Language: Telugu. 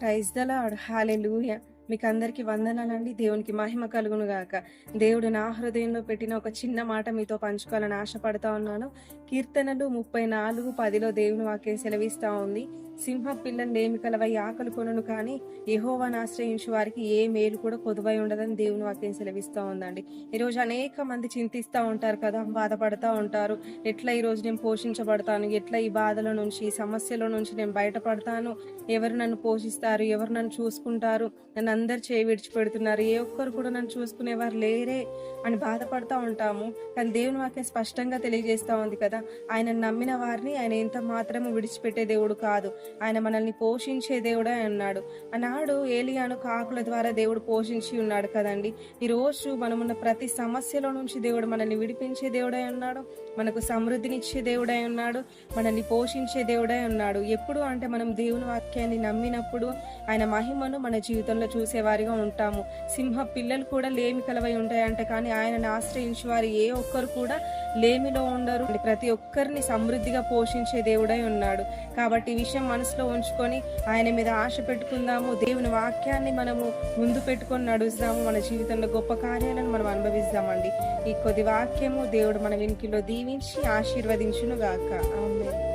Praise the lord. హల్లెలూయా. మీకందరికీ వందనాలండి. దేవునికి మహిమ కలుగును గాక. దేవుడు నా హృదయంలో పెట్టిన ఒక చిన్న మాట మీతో పంచుకోవాలని ఆశపడతా ఉన్నాను. కీర్తనలు 34:10లో దేవుని వాక్యం సెలవిస్తా ఉంది. సింహ పిల్లలు లేమి కలవై ఆకలి కొనును కానీ యెహోవాను ఆశ్రయించు వారికి ఏ మేలు కూడా కొదువై ఉండదని దేవుని వాక్యం సెలవిస్తా ఉందండి. ఈరోజు అనేక మంది చింతిస్తూ ఉంటారు కదా, బాధపడతా ఉంటారు. ఎట్లా ఈరోజు నేను పోషించబడతాను, ఎట్లా ఈ బాధల నుంచి ఈ సమస్యల నుంచి నేను బయటపడతాను, ఎవరు నన్ను పోషిస్తారు, ఎవరు నన్ను చూసుకుంటారు, నన్ను అందరు చేయి విడిచిపెడుతున్నారు, ఏ ఒక్కరు కూడా నన్ను చూసుకునేవారు లేరే అని బాధపడతా ఉంటాము. కానీ దేవుని వాక్యం స్పష్టంగా తెలియజేస్తా ఉంది కదా, ఆయన నమ్మిన వారిని ఆయన ఎంత మాత్రము విడిచిపెట్టే దేవుడు కాదు. ఆయన మనల్ని పోషించే దేవుడే అన్నాడు. ఆనాడు ఏలియాను కాకుల ద్వారా దేవుడు పోషించి ఉన్నాడు కదండి. ఈరోజు మనమున్న ప్రతి సమస్యలో నుంచి దేవుడు మనల్ని విడిపించే దేవుడై ఉన్నాడు, మనకు సమృద్ధినిచ్చే దేవుడై ఉన్నాడు, మనల్ని పోషించే దేవుడై ఉన్నాడు. ఎప్పుడు అంటే మనం దేవుని వాక్యాన్ని నమ్మినప్పుడు ఆయన మహిమను మన జీవితంలో చూసేవారిగా ఉంటాము. సింహ పిల్లలు కూడా లేమి కలవై ఉంటాయంట, కానీ ఆయనను ఆశ్రయించే వారు ఏ ఒక్కరు కూడా లేమిలో ఉండరు. ప్రతి ఒక్కరిని సమృద్ధిగా పోషించే దేవుడై ఉన్నాడు. కాబట్టి ఈ విషయం మనసులో ఉంచుకొని ఆయన మీద ఆశ పెట్టుకుందాము. దేవుని వాక్యాన్ని మనము ముందు పెట్టుకొని నడుస్తాము. మన జీవితంలో గొప్ప కార్యాలను మనం అనుభవిస్తామండి. ఈ కొద్ది వాక్యము దేవుడు మన వెనుకలో దీవించి ఆశీర్వదించును గాక. ఆమేన్.